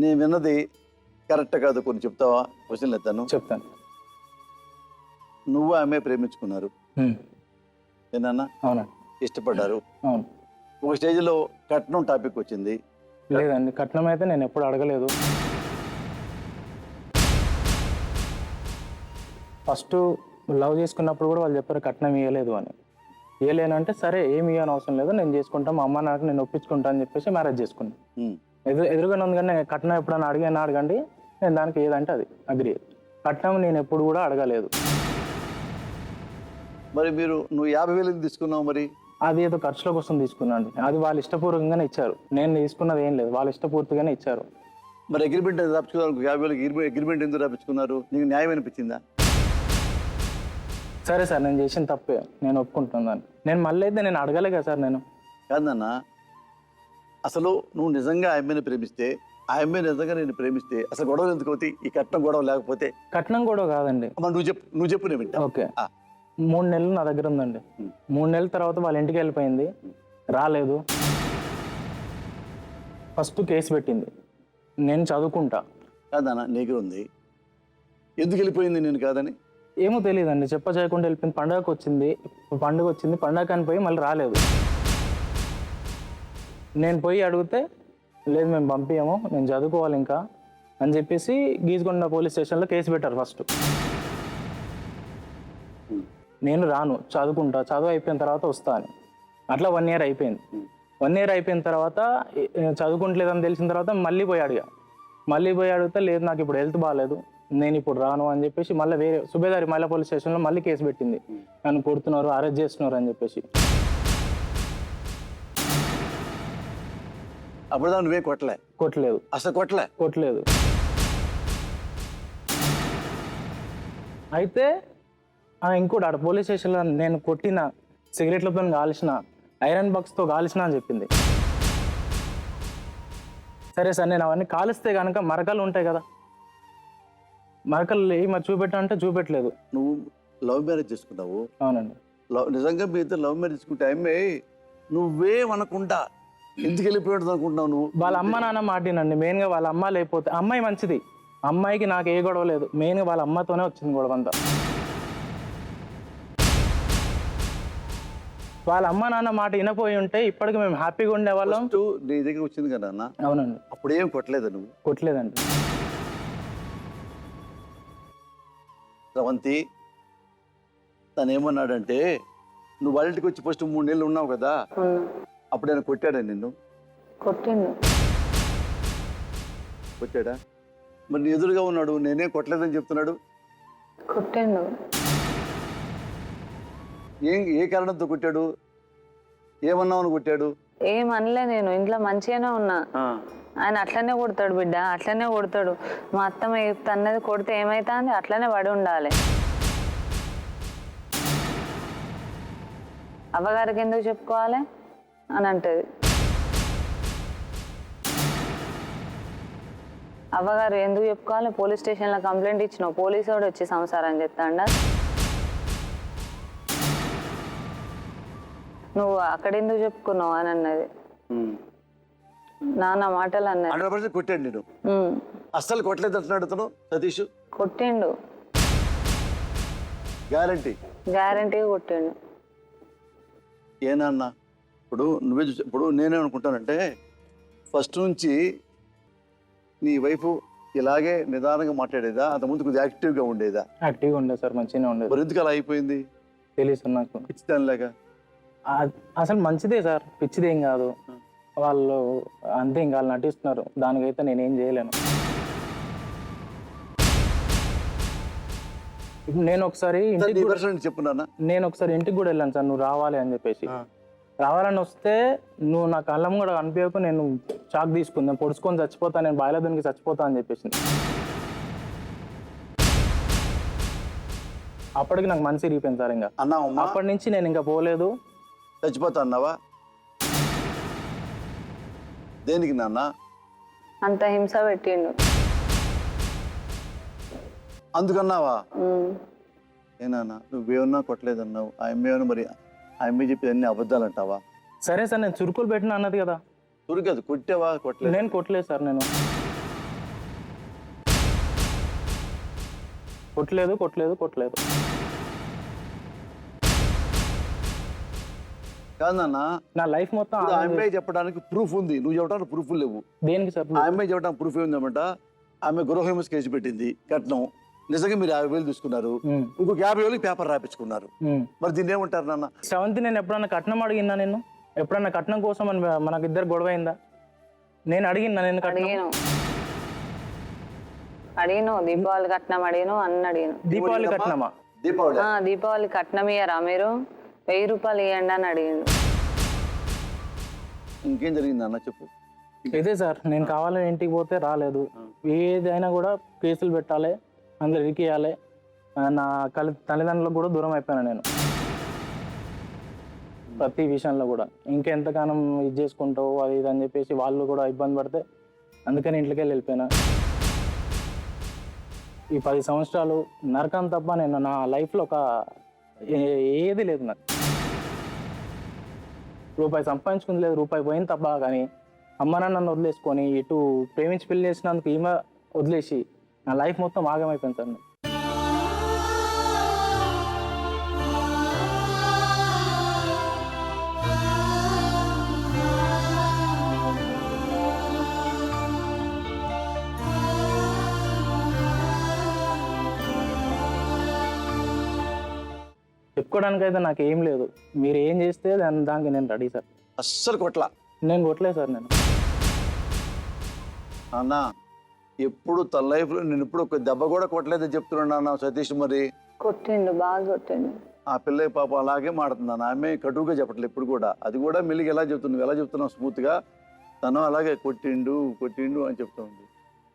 S2: నేను విన్నది కరెక్ట్ కాదు, కొన్ని చెప్తావా? క్వశ్చన్లు ఎత్తాను,
S4: చెప్తాను.
S2: నువ్వు ఆమె ప్రేమించుకున్నారు, ఏనన్నా
S4: అవునండి.
S2: ఇష్టపడ్డారు.
S4: అవును.
S2: ఒక స్టేజ్లో కట్నం టాపిక్ వచ్చింది.
S4: లేదండి, కట్నం అయితే నేను ఎప్పుడు అడగలేదు. ఫస్ట్ లవ్ చేసుకున్నప్పుడు కూడా వాళ్ళు చెప్పారు కట్నం ఇవ్వలేదు అని. ఇవ్వలేనంటే సరే ఏమి ఇవ్వని అవసరం లేదు, నేను చేసుకుంటా, మా అమ్మ నాకు నేను ఒప్పించుకుంటా అని చెప్పేసి మ్యారేజ్ చేసుకున్నాను.
S2: ఉమ్.
S4: ఎదురుగానే ఉంది కానీ కట్నం ఎప్పుడైనా అడగండి, నేను దానికి ఏదంటే అది అగ్రి. కట్నం నేను ఎప్పుడు కూడా అడగలేదు.
S2: మరి నువ్వు 50,000 తీసుకున్నావు, మరి
S4: అది ఏదో ఖర్చుల కోసం తీసుకున్నాను. అది వాళ్ళు ఇష్టపూర్వకంగానే ఇచ్చారు, నేను తీసుకున్నది ఏం లేదు, వాళ్ళు ఇష్టపూర్తిగానే ఇచ్చారు.
S2: మరి అగ్రిమెంట్ రాపించుకున్నారు. 50,000 అగ్రిమెంట్ ఎందుకు రాపించుకున్నారు? నీకు న్యాయం అనిపించిందా?
S4: సరే సార్, నేను చేసిన తప్పే, నేను ఒప్పుకుంటున్నాను. నేను మళ్ళీ అయితే నేను అడగలే కదా సార్. నేను
S2: కాదన్న, అసలు నువ్వు నిజంగా ఆ అమ్మాయిని ప్రేమిస్తే, ఆ అమ్మాయి నిజంగా నేను ప్రేమిస్తే అసలు గొడవలు ఎందుకు అవుతాయి? ఈ కట్నం గొడవ లేకపోతే?
S4: కట్నం కూడా కాదండి.
S2: మరి నువ్వు చెప్పు నేను వింటా.
S4: ఓకే, 3 నెలలు నా దగ్గర ఉందండి. 3 నెలల తర్వాత వాళ్ళ ఇంటికి వెళ్ళిపోయింది, రాలేదు. ఫస్ట్ కేసు పెట్టింది, నేను చదువుకుంటా.
S2: కాదన్న, నీకు ఉంది, ఎందుకు వెళ్ళిపోయింది నేను కాదని?
S4: ఏమో తెలియదండి, చేయకుండా వెళ్ళిపోయింది. పండగ వచ్చింది, పండగ అని పోయి మళ్ళీ రాలేదు. నేను పోయి అడిగితే లేదు మేము పంపించాము, నేను చదువుకోవాలి ఇంకా అని చెప్పేసి గీసుకొండ పోలీస్ స్టేషన్లో కేసు పెట్టారు ఫస్ట్. నేను రాను, చదువుకుంటా, చదువు అయిపోయిన తర్వాత వస్తా అని. అట్లా 1 year అయిపోయింది. 1 year అయిపోయిన తర్వాత చదువుకుంటలేదని తెలిసిన తర్వాత మళ్ళీ పోయి అడిగితే లేదు నాకు ఇప్పుడు హెల్త్ బాగాలేదు, నేను ఇప్పుడు రాను అని చెప్పేసి మళ్ళీ వేరే సుబేదారి మహిళా పోలీస్ స్టేషన్లో మళ్ళీ కేసు పెట్టింది. నన్ను కొడుతున్నారు, అరెస్ట్ చేస్తున్నారు అని చెప్పేసి.
S2: అప్పుడు నువ్వే కొట్టలేదు? అసలు
S4: కొట్టలేదు. అయితే ఇంకోటి ఆడ పోలీస్ స్టేషన్లో నేను కొట్టిన సిగరెట్లతో కాల్చిన, ఐరన్ బాక్స్తో కాల్చిన అని చెప్పింది. సరే సార్, నేను అవన్నీ కాలిస్తే కనుక మరకలు ఉంటాయి కదా, మరకలు ఏమో చూపెట్టా చూపెట్టలేదు.
S2: నువ్వు లవ్ మ్యారేజ్ చేసుకున్నావు?
S4: అవునండి.
S2: నిజంగా మీ ఇద్దరు లవ్ మ్యారేజ్ చేసుకుంటే అమ్మాయి నువ్వేమనకుండా ఎందుకు వెళ్ళిపోయాడు అనుకుంటున్నావు నువ్వు?
S4: వాళ్ళ అమ్మ నాన్న మాటినండి, మెయిన్గా వాళ్ళ అమ్మ లేకపోతే, అమ్మాయి మంచిది, అమ్మాయికి నాకు ఏ గొడవ లేదు, మెయిన్గా వాళ్ళ అమ్మతోనే వచ్చింది గొడవ అంతా. వాళ్ళ అమ్మ నాన్న మాట వినపోయి ఉంటే ఇప్పటికి మేము హ్యాపీగా ఉండేవాళ్ళం.
S2: నీ దగ్గర వచ్చింది కదా అన్న?
S4: అవునండి.
S2: అప్పుడు ఏం కొట్టలేదు నువ్వు?
S4: కొట్టలేదండి.
S2: స్రవంతి తను ఏమన్నాడంటే, నువ్వు వాళ్ళ ఇంటికి వచ్చి ఫస్ట్ 3 నెలలు ఉన్నావు కదా, అప్పుడు ఆయన కొట్టాడా నిన్ను? కొట్టాడా? మరి నీ ఎదురుగా ఉన్నాడు, నేనే కొట్టలేదని చెప్తున్నాడు.
S3: కొట్టిండు.
S2: ఏ కారణంతో కొట్టాడు? ఏమన్నావు కొట్టాడు?
S3: ఏమనలే, నేను ఇంట్లో మంచిగానే ఉన్నా. ఆయన అట్లనే కొడతాడు బిడ్డ, అట్లనే కొడతాడు. మా అత్తమ్మ తన్నది కొడితే ఏమైతుంది, అట్లనే పడి ఉండాలి. అవ్వగారికి ఎందుకు చెప్పుకోవాలి అని అంటది. అవ్వగారు ఎందుకు చెప్పుకోవాలి? పోలీస్ స్టేషన్లో కంప్లైంట్ ఇచ్చినావు, పోలీసు వాడు వచ్చి సంసారం చెప్తాండా? నువ్వు అక్కడ ఎందుకు చెప్పుకున్నావు అని అన్నది. నాన్న మాటలు అన్నది.
S2: 100% కొట్టాడు నేను. అస్సలు కొట్టలేదు అంటున్నాడు అతను సతీష్.
S3: కొట్టిండు, గ్యారంటీగా కొట్టిండు.
S2: ఏనన్నా ఇప్పుడు నువ్వే చూసి, ఇప్పుడు నేనేమనుకుంటానంటే ఫస్ట్ నుంచి నీ వైఫ్ ఇలాగే నిదానంగా మాట్లాడేదా, అంతకుముందు కొద్దిగా యాక్టివ్గా ఉండేదా?
S4: యాక్టివ్గా ఉండేది సార్, మంచిగానే ఉండేది.
S2: మరి ఎందుకు అలా అయిపోయింది?
S4: తెలియదు నాకు.
S2: పిచ్చిదానిలాగా?
S4: అసలు మంచిదే సార్, పిచ్చిదేం కాదు. వాళ్ళు అంతే ఇంకా వాళ్ళు నటిస్తున్నారు, దానికైతే నేనేం చేయలేను. నేను ఒకసారి ఇంటికి కూడా వెళ్ళాను సార్, నువ్వు రావాలి అని చెప్పేసి. రావాలని వస్తే నువ్వు నా కళ్ళం కూడా కనిపించక నేను చాక్ తీసుకుందాం, పొడుచుకొని చచ్చిపోతా, నేను బాయిలో దానికి చచ్చిపోతా అని చెప్పేసి. అప్పటికి నాకు మనసు ఇరిగిపోయింది సార్. ఇంకా అప్పటి నుంచి నేను ఇంకా పోలేదు.
S2: చచ్చిపోతా అన్నావా? దేనికి నాన్న
S3: అంత హింస పెట్టిండు?
S2: అందుకన్నావా? ఏనా నువ్వేమన్నా కొట్టలేదన్నావు, ఆ అమ్మాయి మరి ఆ అమ్మాయి చెప్పి అన్ని అబద్ధాలు అంటావా?
S4: సరే సార్, నేను చురుకులు పెట్టిన అన్నది కదా.
S2: చురుకు కొట్టావా? కొట్టలేదు.
S4: నేను కొట్టలేదు సార్, నేను కొట్టలేదు.
S2: కాదు నాన్న,
S4: నా లైఫ్ మొత్తం
S2: ఇప్పుడు ఆ అమ్మాయి చెప్పడానికి ప్రూఫ్ ఉంది, నువ్వు చెప్పడానికి ప్రూఫ్ లేవు.
S4: దేనికి సార్?
S2: ఆ అమ్మాయి చెప్పడానికి ప్రూఫ్ ఏందన్నమాట, ఆమె గృహహింస కేసు పెట్టింది, కట్నం నిజంగా మీరు 50,000 తీసుకున్నారు, ఇంకొక 50,000 పేపర్ రాపించుకున్నారు. మరి దీన్ని ఏమంటారు నాన్న?
S4: శ్రవంతి, నేను ఎప్పుడన్నా కట్నం అడిగినా? నేను ఎప్పుడన్నా కట్నం కోసం మనకి ఇద్దరు గొడవ అయిందా? నేను అడిగినా? నేను
S3: అడిగిను దీపావళి కట్నం అడిగిను, అన్న అడిగిను.
S4: దీపావళి కట్నమా?
S3: దీపావళి కట్నం ఇయ్యరా మీరు, 1000 రూపాయలు ఇవ్వండి అని అడిగిండు.
S2: ఇంకేం జరిగింది అన్న చెప్పు.
S4: ఇదే సార్, నేను కావాలని ఇంటికి పోతే రాలేదు. ఏదైనా కూడా కేసులు పెట్టాలి, అందులో ఇరికియాలి. నా తల్లిదండ్రులకు కూడా దూరం అయిపోయాను నేను ప్రతి విషయంలో కూడా. ఇంకెంతగానం ఇది చేసుకుంటావు అది ఇది అని చెప్పేసి వాళ్ళు కూడా ఇబ్బంది పడితే అందుకని ఇంట్లోకి వెళ్ళిపోయినా. ఈ 10 సంవత్సరాలు నరకం తప్ప నేను నా లైఫ్లో ఏది లేదు. నాకు రూపాయి సంపాదించుకుంది లేదు, రూపాయి పోయింది తప్ప. కానీ అమ్మ నాన్నను వదిలేసుకొని ఇటు ప్రేమించి పెళ్లి చేసినందుకు ఈమె వదిలేసి నా లైఫ్ మొత్తం ఆగమైపోయింది సార్. చెప్పుకోవడానికి అయితే నాకు ఏం లేదు. మీరు ఏం చేస్తే దానికి నేను రెడీ సార్.
S2: అస్సలు కొట్లా?
S4: నేను కొట్టలేదు సార్. నేను
S2: అన్న ఎప్పుడు తన లైఫ్లో నేను ఇప్పుడు ఒక దెబ్బ కూడా కొట్టలేదని చెప్తున్నాను అన్న సతీష్. మరి
S3: కొట్టిండు, బాగా కొట్టిండు.
S2: ఆ పిల్ల పాప అలాగే మాడుతున్నాను, ఆమె కటువుగా చెప్పట్లేదు ఇప్పుడు కూడా. అది కూడా మెల్లిగా ఎలా చెప్తున్నావు, ఎలా చెప్తున్నావు స్మూత్గా. తను అలాగే కొట్టిండు అని చెప్తుంది.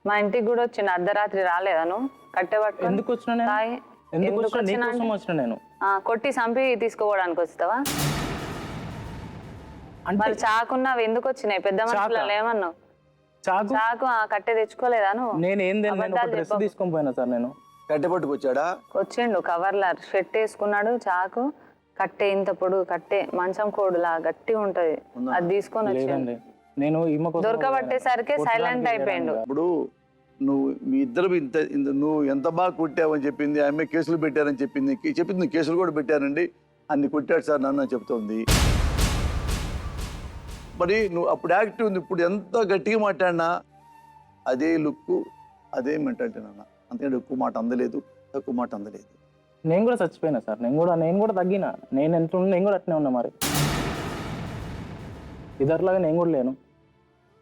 S3: మా ఇంటికి కూడా వచ్చిండు, అర్ధరాత్రి రాలేదా నువ్వు? కట్టెపట్టుకొని
S4: ఎందుకు వచ్చినా? నేను
S3: కొట్టి చంపి తీసుకోవడానికి వస్తావా? మరి చాకున్నావు, ఎందుకు వచ్చినాయి? పెద్ద మనుషులలో ఏమన్నావు? చాకు కట్టె తెచ్చుకోలేదా నువ్వు?
S4: నేను ఏం డ్రెస్ తీసుకొని పోయినా సార్. నేను
S2: కట్టె పట్టుకొచ్చాడా?
S3: వచ్చిండు కవర్లా, షర్ట్ వేసుకున్నాడు, చాకు కట్టె ఇంత పొడుగు కట్టె, మంచం కోడులా గట్టి ఉంటది, అది తీసుకొని వచ్చిండు.
S4: నేను
S3: దొరకబట్టేసరికి సైలెంట్ అయిపోయిండు.
S2: ఇప్పుడు నువ్వు మీ ఇద్దరు నువ్వు ఎంత బాగా కొట్టావని చెప్పింది ఆమె, కేసులు పెట్టారని చెప్పింది కేసులు కూడా పెట్టారండి, అన్ని కొట్టాడు సార్ నన్ను చెప్తుంది. మరి నువ్వు అప్పుడు యాక్టివ్ ఉంది, ఇప్పుడు ఎంత గట్టిగా మాట్లాడినా అదే లుక్కు అదే మెంటాలిటీ నాన్న. అందుకని ఎక్కువ మాట అందలేదు, తక్కువ మాట అందలేదు.
S4: నేను కూడా చచ్చిపోయినా సార్. నేను కూడా తగ్గినా. నేను ఎంత నేను కూడా అట్నే ఉన్నా. మరి ఇద్దరులాగా నేను కూడా లేను.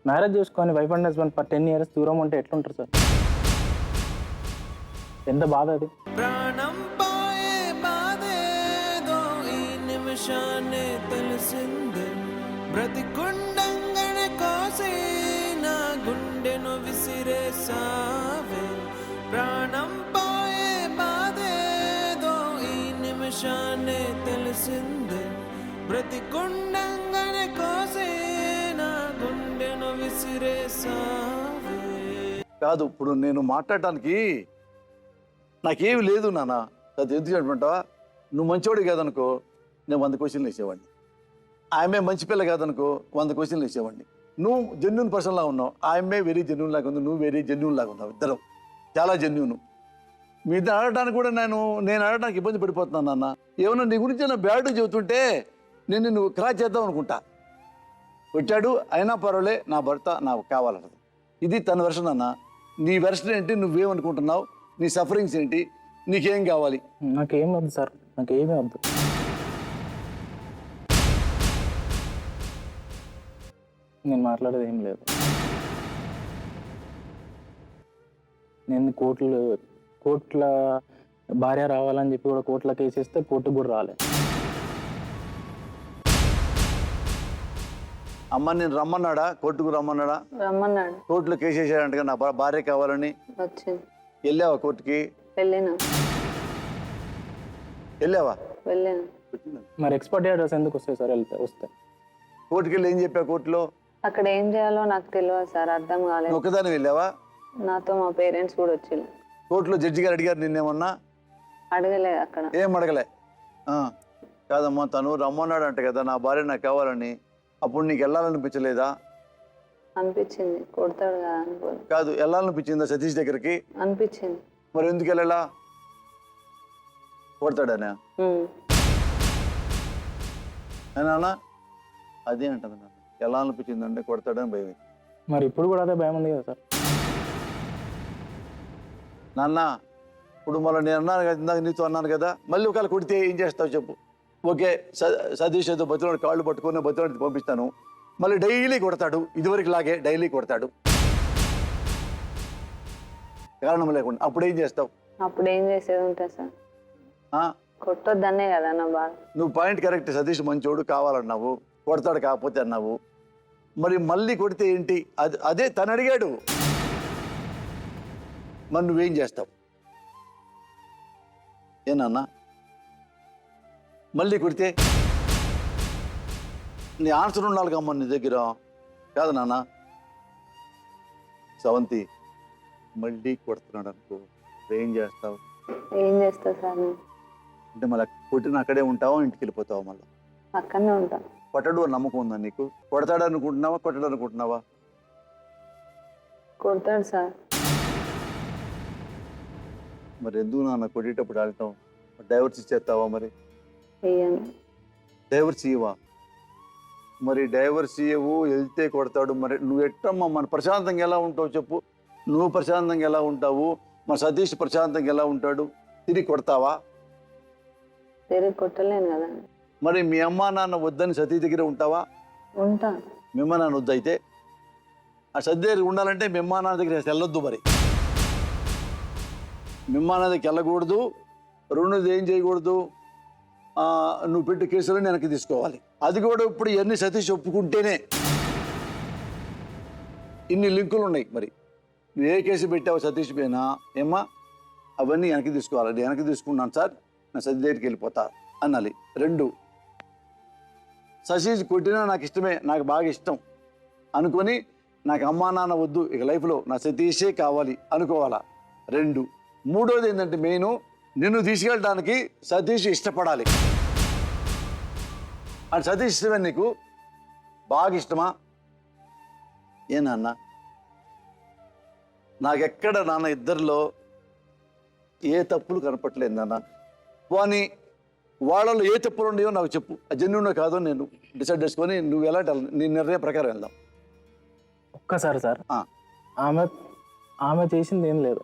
S4: మ్యారేజ్ చేసుకొని వైఫ్ అండ్ హస్బెండ్ 10 years దూరం ఉంటే ఎట్లుంటారు సార్? ఎంత బాధ అది.
S5: ప్రాణం పోయే బాధేదో ఈ నిమిషాన్ని తెలిసింది, బ్రతికుండంగనే కోసి నా గుండెను విసిరేసావే. ప్రాణం పోయే బాధేదో ఈ నిమిషాన్ని తెలిసింది, బ్రతికుండంగనే కోసి నా గుండెను విసిరేసావే.
S2: కాదు, ఇప్పుడు నేను మాట్లాడటానికి నాకేమి లేదు నాన్న. అది ఎందుకు చెప్పమంటావా? నువ్వు మంచివాడు కాదనుకో నేను 100 క్వశ్చన్లు వేసేవాడిని. ఆమె మంచి పిల్ల కాదనుకో 100 క్వశ్చన్లు వేసేవాడిని. నువ్వు జెన్యూన్ పర్సన్ లాగా ఉన్నావు, ఆమె వెరీ జెన్యూన్ లాగా ఉంది, నువ్వు వెరీ జెన్యూన్ లాగా ఉన్నావు. ఇద్దరం చాలా జెన్యూన్. మీ ఇద్దరు అడగడానికి కూడా నేను అడగడానికి ఇబ్బంది పడిపోతున్నాను నాన్న. ఏమన్నా నీ గురించి నా బ్యాడ్ చెబుతుంటే నేను నువ్వు క్రాచ్ చేద్దాం అనుకుంటా. వచ్చాడు అయినా పర్వాలే, నా భర్త నాకు కావాలన్నది. ఇది తన వెర్షన్ అన్న. నీ వెర్షన్ ఏంటి, నువ్వేమనుకుంటున్నావు, నీ సఫరింగ్స్ ఏంటి, నీకేం కావాలి?
S4: నాకేం వద్దు సార్, నాకేమీ వద్దు. నేను మాట్లాడేది ఏం లేదు. నేను కోర్టుల భార్య రావాలని చెప్పి కూడా కోర్టులో కేసేస్తే కోర్టుకు కూడా రాలే.
S2: అమ్మ నేను రమ్మన్నాడా? కోర్టుకు రమ్మన్నాడా?
S3: రమ్మన్నాడు.
S2: కోర్టులో కేసేసాడంట నా భార్య కావాలని.
S3: వచ్చింది.
S2: వెళ్ళావా కోర్టుకి?
S3: వెళ్ళినా.
S2: వెళ్ళావా?
S3: వెళ్ళాను.
S4: మరి ఎక్స్పర్ట్ అడ్రస్ ఎందుకు వస్తాయి సార్? వస్తే
S2: కోర్టుకి వెళ్ళి ఏం చెప్పా? కోర్టులో
S3: అక్కడ ఏం చేయాలో నాకు తెలియదు సార్, అర్థం కాలేదు.
S2: ఒకదాని వెళ్ళావా?
S3: నాతో మా పేరెంట్స్ కూడా వచ్చిండు.
S2: కోర్టులో జడ్జి గారు అడిగారు నిన్నేమన్నా?
S3: అడగలేదు. అక్కడ
S2: ఏం అడగలే? కాదమ్మా తను రమ్మన్నాడు అంట కదా నా భార్య నాకు కావాలని, అప్పుడు నీకు వెళ్ళాలనిపించలేదా?
S3: అనిపించింది, కొడతాడు కదా అనుకోలేదు.
S2: కాదు, వెళ్ళాలనిపించిందా సతీష్ దగ్గరికి?
S3: అనిపించింది.
S2: మరి ఎందుకు వెళ్ళాలా? కొడతాడనా? నాన్న అదే అంటుంది నాన్న. ఎలా అనిపించిందంటే కొడతాడని భయం వేసింది.
S4: మరి ఇప్పుడు కూడా అదే భయం ఉంది కదా సార్.
S2: నాన్న ఇప్పుడు మళ్ళీ నేను అన్నాను కదా, ఇందాక నీతో అన్నాను కదా, మళ్ళీ ఒకవేళ కొడితే ఏం చేస్తావు చెప్పు. ఓకే, సతీష్ ఏదో బతిలాడు కాళ్ళు పట్టుకొని బతిలాడికి పంపిస్తాను, మళ్ళీ డైలీ కొడతాడు, ఇదివరకు లాగే డైలీ కొడతాడు కారణం లేకుండా, అప్పుడు ఏం చేస్తావు?
S3: అప్పుడు ఏం చేసేది ఉంటుంది సార్,
S2: ఆ?
S3: కొట్టొద్దనే కదా నా బాధ.
S2: నువ్వు పాయింట్ కరెక్ట్, సతీష్ మంచోడు కావాలన్నావు, కొడతాడు కాకపోతే అన్నావు, మరి మళ్ళీ కొడితే ఏంటి? అదే తను అడిగాడు, మరి నువ్వేం చేస్తావు? ఏనన్నా మళ్ళీ కొడితే నీ ఆన్సర్ ఉండాలి కమ్మా నీ దగ్గర, కాదు నాన్న. స్రవంతి మళ్ళీ కొడుతున్నాడు అనుకో, ఏం చేస్తావు?
S3: ఏం చేస్తా సార్ నేను?
S2: అంటే మళ్ళీ కొట్టిన అక్కడే ఉంటావా, ఇంటికి వెళ్ళిపోతావా? మళ్ళీ
S3: అక్కడనే ఉంటా.
S2: కొట్టడు అని నమ్మకం ఉందా నీకు? కొడతాడు అనుకుంటున్నావా, కొట్టడు అనుకుంటున్నావా?
S3: కొడతాడు సార్.
S2: మరి ఎందుకు నాన్న కొట్టేటప్పుడు ఆడటం? డైవర్స్ ఇచ్చేస్తావా? మరి
S3: ఇయ్యను.
S2: డైవర్స్ ఇవ్వవా? మరి డైవర్స్ ఇవ్వవు, వెళ్తే కొడతాడు, మరి నువ్వు ఎట్టమ్మా మన ప్రశాంతంగా ఎలా ఉంటావు చెప్పు? నువ్వు ప్రశాంతంగా ఎలా ఉంటావు? మా సతీష్ ప్రశాంతంగా ఎలా ఉంటాడు? తిరిగి కొడతావా?
S3: తిరిగి కొట్టలేను కదా.
S2: మరి మీ అమ్మా నాన్న వద్దని సతీ దగ్గర ఉంటావా?
S3: ఉంటా.
S2: మీ అమ్మా నాన్న వద్దయితే ఆ సతీ దగ్గర ఉండాలంటే మీ అమ్మా నాన్న దగ్గర వెళ్ళొద్దు. మరి మీ అమ్మా నాన్న దగ్గరికి వెళ్ళకూడదు. రెండోది ఏం చేయకూడదు, నువ్వు పెట్టే కేసులను వెనక్కి తీసుకోవాలి. అది కూడా ఇప్పుడు ఇవన్నీ సతీష్ ఒప్పుకుంటేనే. ఇన్ని లింకులు ఉన్నాయి. మరి నువ్వు ఏ కేసు పెట్టావు సతీష్ పైన ఏమ్మా, అవన్నీ వెనక్కి తీసుకోవాలి. నేను వెనక్కి తీసుకున్నాను సార్, నా సతీ దగ్గరికి వెళ్ళిపోతా అనాలి. రెండు, సతీష్ కొట్టినా నాకు ఇష్టమే, నాకు బాగా ఇష్టం అనుకొని నాకు అమ్మా నాన్న వద్దు, ఇక లైఫ్లో నా సతీషే కావాలి అనుకోవాలా. రెండు, మూడోది ఏంటంటే మెయిన్, నిన్ను తీసుకెళ్ళడానికి సతీష్ ఇష్టపడాలి. అని సతీష్ ఇష్టమే నీకు? బాగా ఇష్టమా? ఏ నాన్న, నాకెక్కడ నాన్న ఇద్దరిలో ఏ తప్పులు కనపట్లేదు నాన్న. వాని వాళ్ళలో ఏ తప్పులు ఉన్నాయో నాకు చెప్పు, జెన్యునో కాదో నేను డిసైడ్ చేసుకొని నువ్వు ఎలాంటి నీ నిర్ణయం ప్రకారం వెళ్దాం.
S4: ఒక్కసారి సార్, ఆమె చేసింది ఏం లేదు.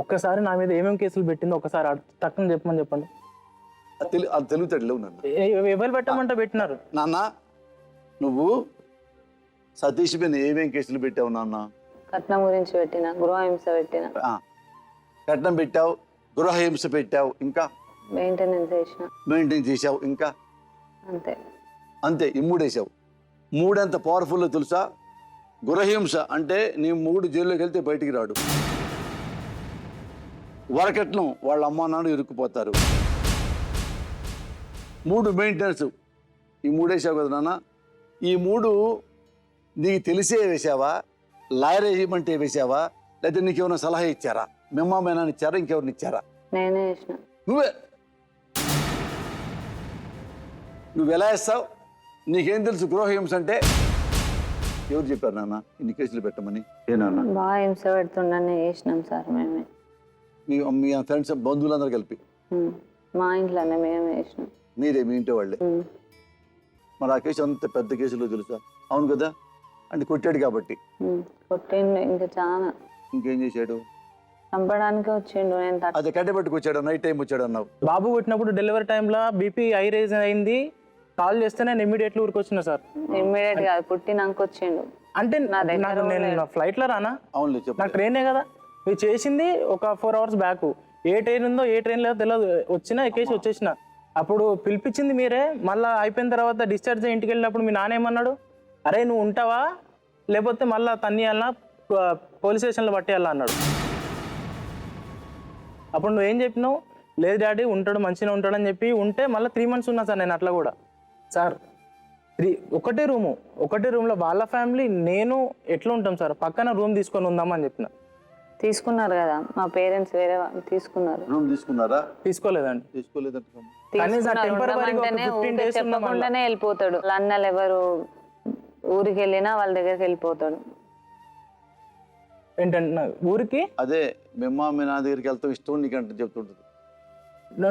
S4: ఒక్కసారి నా మీద ఏమేమి కేసులు పెట్టిందో ఒకసారి తక్కువ చెప్పమని చెప్పండి.
S2: అది తెలుగుతాడు లేవు నాన్న.
S4: ఎవరు పెట్టమంటే పెట్టినారు
S2: నాన్న. నువ్వు సతీష్ మీద ఏమేం కేసులు పెట్టావు నాన్న?
S3: కట్నం గురించి పెట్టిన, గృహహింస పెట్టిన.
S2: కట్నం పెట్టావు, గృహహింస పెట్టావు, ఇంకా
S3: మెయింటెనెన్స్
S2: చేసావు, ఇంకా
S3: అంతే.
S2: అంతే, ఈ మూడేసావు. మూడెంత పవర్ఫుల్ తెలుసా? గృహహింస అంటే నీ మూడు జైల్లోకి వెళ్తే బయటికి రాడు. వరకట్నం వాళ్ళ అమ్మా నాన్న ఇరుక్కుపోతారు. మూడు మెయింటెనెన్స్, ఈ మూడేసావు కదా నాన్న. ఈ మూడు నీకు తెలిసే వేసావా, లాయర్ వేయమంటే వేసావా, లేకపోతే నీకు ఏమైనా సలహా ఇచ్చారా? మిమ్మల్ని ఇచ్చారా, ఇంకెవరిని ఇచ్చారా?
S3: నేనే వేసిన.
S2: నువ్వు ఎలా వేస్తావు? నీకేం తెలుసు గృహహింస అంటే? ఎవరు చెప్పారు నాన్న ఇన్ని కేసులు పెట్టమని? ఏ నాన్న
S3: బాగా హింస పెడుతుండని వేసినాం సార్ మేమే.
S2: మీ ఫ్రెండ్స్ బంధువులందరూ కలిపి?
S3: మా ఇంట్లోనే మేమే వేసినాం.
S2: మీరే, మీ ఇంటి వాళ్ళే? మరి ఆ కేసు అంత పెద్ద కేసులో తెలుసా? అవును కదా, అంటే కొట్టాడు కాబట్టి.
S3: కొట్టిండు, ఇంకా చాలా.
S2: ఇంకేం చేశాడు?
S3: చంపడానికి వచ్చిండు.
S2: అదే కట్టెపట్టుకు వచ్చాడు, నైట్ టైం వచ్చాడు అన్నావు.
S4: బాబు పుట్టినప్పుడు డెలివరీ టైంలో బీపీ హై రైజ్ అయింది, కాల్ చేస్తే నేను ఇమ్మీడియట్లీ ఊరికి వచ్చిన సార్.
S3: ఇమ్మీడియట్ గా పుట్టినాక వచ్చిండు.
S4: అంటే నేను ఫ్లైట్ లో రానా?
S2: అవును,
S4: నాకు ట్రైనే కదా. మీరు చేసింది ఒక 4 hours బ్యాక్. ఏ ట్రైన్ ఉందో ఏ ట్రైన్ లేదో తెలియదు, వచ్చినా ఎక్కేసి వచ్చేసిన. అప్పుడు పిలిపించింది మీరే. మళ్ళీ అయిపోయిన తర్వాత డిశ్చార్జ్ అయ్యి ఇంటికి వెళ్ళినప్పుడు మీ నాన్న ఏమన్నాడు, అరే నువ్వు ఉంటావా లేకపోతే మళ్ళీ తన్నియాలన్నా పోలీస్ స్టేషన్లో పట్టేయాలా అన్నాడు. అప్పుడు నువ్వేం చెప్పినావు? లేదు డాడీ ఉంటాడు, మంచిగా ఉంటాడని చెప్పి ఉంటే మళ్ళీ 3 months ఉన్నా సార్ నేను. అట్లా కూడా సార్ ఒకటే రూమ్లో వాళ్ళ ఫ్యామిలీ నేను ఎట్లా ఉంటాం సార్, పక్కన రూమ్ తీసుకొని ఉందామని చెప్పిన.
S3: తీసుకున్నారు కదా మా పేరెంట్స్, వేరే తీసుకున్నారు.
S2: రూమ్ తీసుకున్నారా?
S4: తీసుకోలేదండి.
S3: చెప్పకుండానే వెళ్ళిపోతాడు. అన్నలు ఎవరు ఊరికి వెళ్ళినా వాళ్ళ దగ్గరికి వెళ్ళిపోతాడు.
S4: ఏంటంటే ఊరికి
S2: అదే మేము మీ నా దగ్గరికి వెళ్తాం ఇష్టం నీకంటే చెప్తుంటుంది.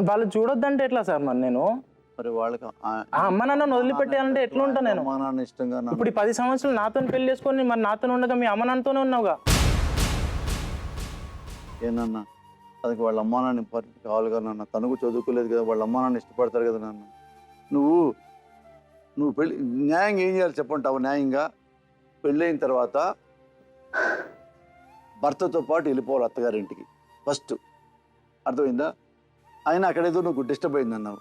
S4: వాళ్ళు చూడొద్దంటే ఎట్లా సార్? మరి నేను
S2: మరి వాళ్ళకి
S4: ఆ అమ్మ నాన్నను వదిలిపెట్టాలంటే ఎట్లా ఉంటా నేను?
S2: అమ్మా నాన్న ఇష్టంగా నన్ను-
S4: ఇప్పుడు ఈ 10 సంవత్సరాలు నాతో పెళ్లి చేసుకొని మరి నాతో ఉండగా మీ అమ్మ నాన్నతోనే ఉన్నావుగా.
S2: ఏనన్నా తనకి వాళ్ళ అమ్మా నాన్న ఇంపార్టెంట్ కావాలి కదా నాన్న. తనకు చదువుకోలేదు కదా, వాళ్ళ అమ్మా నాన్న ఇష్టపడతారు కదా నాన్న. నువ్వు పెళ్ళి న్యాయంగా ఏం చేయాలి చెప్పంటావు? న్యాయంగా పెళ్ళైన తర్వాత భర్తతో పాటు వెళ్ళిపోవాలి అత్తగారింటికి ఫస్ట్. అర్థమైందా? ఆయన అక్కడేదో నువ్వు డిస్టర్బ్ అయింది అన్నావు.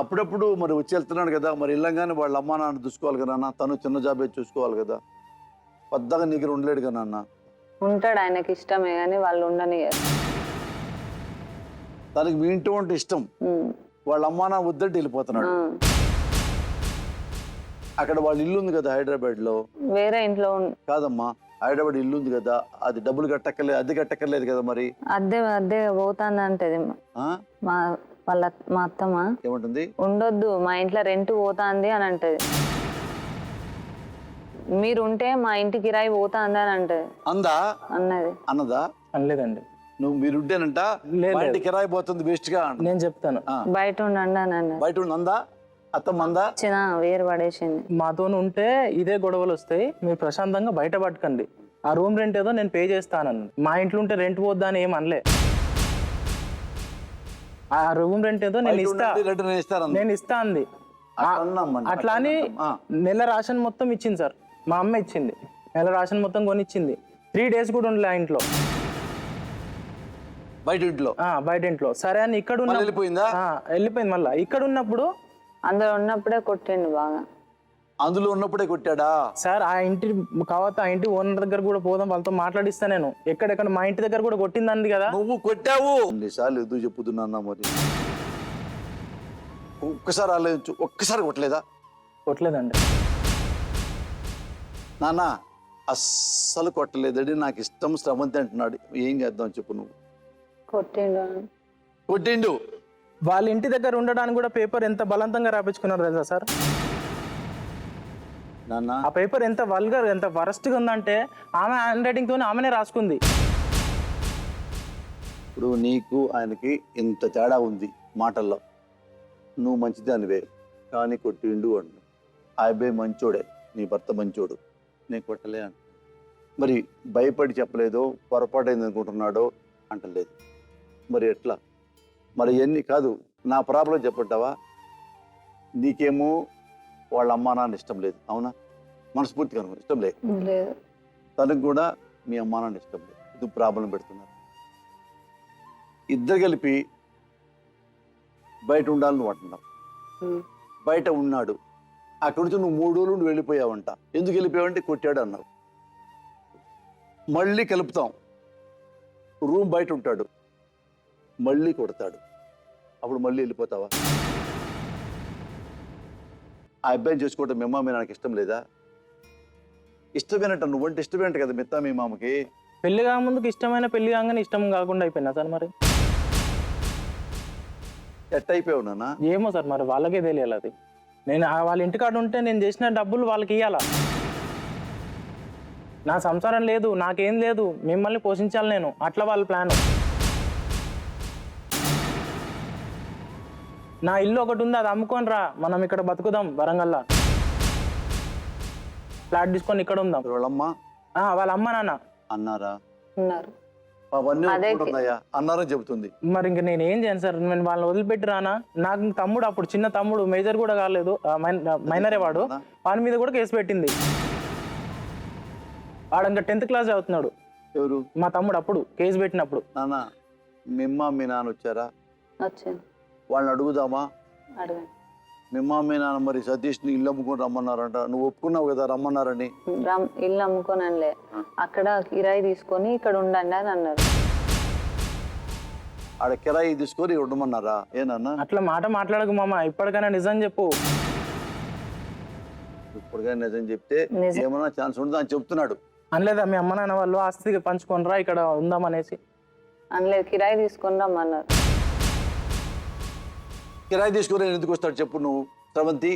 S2: అప్పుడప్పుడు మరి వచ్చి వెళ్తున్నాడు కదా, మరి వెళ్ళంగానే వాళ్ళ అమ్మా నాన్న చూసుకోవాలి కదా నాన్న. తను చిన్న జాబే చూసుకోవాలి కదా, పెద్దగా నీకు ఉండలేడు కదా నాన్న.
S3: ఉంటాడు, ఆయనకి ఇష్టమే కానీ వాళ్ళు ఉండనియరు.
S2: తనకి మీ ఇంటి వంట ఇష్టం, వాళ్ళ అమ్మా నాన్న వద్దంటే వెళ్ళిపోతున్నాడు. అక్కడ వాళ్ళ ఇల్లు ఉంది కదా హైదరాబాద్ లో.
S3: వేరే ఇంట్లో
S2: కాదమ్మా, హైదరాబాద్ ఇల్లు ఉంది కదా, అది డబ్బులు కట్టక్కర్లేదు, అద్దె కట్టక్కర్లేదు కదా మరి.
S3: అద్దె పోతాంది అంటది
S2: ఆ?
S3: మా అత్తమ్మ.
S2: ఏమంటుంది?
S3: ఉండొద్దు, మా ఇంట్లో రెంట్ పోతాంది అని అంటది. మీరుంటే మా ఇంటి కిరాయి పోతాంది అని అంటది. అన్నదా?
S4: అనలేదండి.
S2: నువ్వు మీరుంటేనంట మా ఇంటి కిరాయి పోతుంది బెస్ట్ గా అంట.
S4: నేను చెప్తాను.
S3: బయట ఉండండి అని అన్నది.
S2: బయట ఉందా అత్తమ్మ? అందా?
S3: వేరు పడేసింది.
S4: మాతో ఉంటే ఇదే గొడవలు వస్తాయి, మీరు ప్రశాంతంగా బయట పట్టుకండి, ఆ రూమ్ రెంట్ ఏదో నేను పే చేస్తానని. మా ఇంట్లో ఉంటే రెంట్ పోద్దా అని ఏం అనలే. ఆ రూమ్ రెంట్ ఏదో నేను ఇస్తా అంది. అట్లా అని నెల రాషన్ మొత్తం ఇచ్చింది సార్, మా అమ్మ ఇచ్చింది. నెల రాషన్ మొత్తం కొనిచ్చింది. 3 days కూడా ఉండలే ఆ ఇంట్లో, బయట ఇంట్లో. సరే అని ఇక్కడ వెళ్ళిపోయింది. మళ్ళీ ఇక్కడ ఉన్నప్పుడు
S3: అందులో ఉన్నప్పుడే కొట్టిండు బాగా.
S2: అందులో ఉన్నప్పుడే కొట్టాడా
S4: సార్? ఆ ఇంటి కావత ఆ ఇంటి ఓనర్ దగ్గర కూడా పోదాం, వాళ్ళతో మాట్లాడిస్తా నేను. ఎక్కడెక్కడ మా ఇంటి దగ్గర కూడా కొట్టిందండి కదా.
S2: నువ్వు కొట్టావు ఎన్నిసార్లు ఎదురు చెప్పుతున్నా మరి. ఒక్కసారి ఆలోచించు, ఒక్కసారి కొట్టలేదా?
S4: కొట్టలేదండి
S2: నాన్న, అస్సలు కొట్టలేదండి. నాకు ఇష్టం శ్రవంతి అంటున్నాడు. ఏం చేద్దాం చెప్పు నువ్వు? కొట్టిండు.
S4: వాళ్ళ ఇంటి దగ్గర ఉండడానికి కూడా పేపర్ ఎంత బలవంతంగా రాపించుకున్నారు తెలుసా సార్?
S2: నాన్న,
S4: ఆ పేపర్ ఎంత వల్గర్, ఎంత వరస్ట్ గా ఉందంటే ఆమె హ్యాండ్ రైటింగ్ తోనే ఆమెనే రాసుకుంది.
S2: ఇప్పుడు నీకు ఆయనకి ఇంత తేడా ఉంది మాటల్లో. నువ్వు మంచిదానివే కానీ కొట్టిండు అంటు. ఆ అబ్బాయి మంచోడే, నీ భర్త మంచోడు, నేను కొట్టలే అంట. మరి భయపడి చెప్పలేదో, పొరపాటు అయింది అనుకుంటున్నాడో అంటలేదు. మరి ఎట్లా? మరి ఎన్ని కాదు, నా ప్రాబ్లం చెప్పంటావా? నీకేమో వాళ్ళ అమ్మా నాన్న ఇష్టం లేదు, అవునా? మనస్ఫూర్తిగా అనుకో, ఇష్టం లేదు. తనకు కూడా మీ అమ్మా నాన్న ఇష్టం లేదు. ఇది ప్రాబ్లం పెడుతున్నారు. ఇద్దరు కలిపి బయట ఉండాలని నువ్వు అంటున్నావు. బయట ఉన్నాడు, అక్కడి నుంచి నువ్వు 3 రోజులు వెళ్ళిపోయావంట. ఎందుకు వెళ్ళిపోయావంటే కొట్టాడు అన్నావు. మళ్ళీ కలుపుతాం, రూమ్ బయట ఉంటాడు, మళ్ళీ కొడతాడు, అప్పుడు మళ్ళీ వెళ్ళిపోతావా? ఆ అబ్బాయిని చేసుకోవటం మీ అమ్మ మీ నాన్నకి ఇష్టం లేదా? ఇష్టమేనట, నువ్వంటే ఇష్టమేంట కదా మిత్తా మీ మామకి.
S4: పెళ్లి కాకముందుకు ఇష్టమైన, పెళ్లి కాగానే ఇష్టం కాకుండా అయిపోయినా సార్? మరి
S2: ఎట్ అయిపోయావు నాన్న?
S4: ఏమో సార్, మరి వాళ్ళకే తెలియాలి అది. నేను వాళ్ళ ఇంటికాడ ఉంటే నేను చేసిన డబ్బులు వాళ్ళకి ఇవ్వాలా? నా సంసారం లేదు, నాకేం లేదు, మిమ్మల్ని పోషించాలి నేను. అట్లా వాళ్ళ ప్లాన్. నా ఇల్లు ఒకటి ఉంది, అది అమ్ముకొని రా, మనం ఇక్కడ బతుకుదాం వరంగల్లా. ఫ్లాట్ తీసుకొని ఇక్కడ ఉందాం. వాళ్ళ అమ్మ నాన్న
S2: అన్నారా?
S3: అన్నారు.
S2: అన్నారని చెబుతుంది.
S4: మరి ఇంక నేను ఏం చేయను సార్? నేను వాళ్ళని వదిలిపెట్టి రానా? నాకు తమ్ముడు, అప్పుడు చిన్న తమ్ముడు, మేజర్ కూడా కాలేదు, మైనరే వాడు. వాని మీద కూడా కేసు పెట్టింది. వాడు ఇంకా 10th క్లాస్ చదువుతున్నాడు.
S2: ఎవరు?
S4: మా తమ్ముడు. అప్పుడు కేసు పెట్టినప్పుడు.
S2: నాన్న, మీ అమ్మ మీ నాన్న వచ్చారా? వాళ్ళని అడుగుదామా? మీ అమ్మ మీ నాన్న మరి సతీష్ని ఇల్లు అమ్ముకొని రమ్మన్నారంట. నువ్వు ఒప్పుకున్నావు కదా రమ్మన్నారని.
S3: ఇల్లు అమ్ముకోనలే, అక్కడ కిరాయి తీసుకొని ఇక్కడ ఉండండి అని అన్నారు.
S2: ఆడ కిరాయి తీసుకొని ఉండమన్నారా? ఏనన్నా?
S4: అట్లా మాట మాట్లాడకు మామ, ఇప్పటికైనా నిజం చెప్పు.
S2: ఇప్పటికైనా నిజం చెప్తే ఏమన్నా ఛాన్స్ ఉంటుందా అని చెప్తున్నాడు.
S4: అనలేదా మీ అమ్మ నాన్న వాళ్ళు ఆస్తి పంచుకొని రా ఇక్కడ ఉందామనేసి?
S3: అనలేదు, కిరాయి తీసుకొని రమ్మన్నారు.
S2: కిరాయి తీసుకొని ఎందుకు వస్తాడు చెప్పు నువ్వు? శ్రవంతి,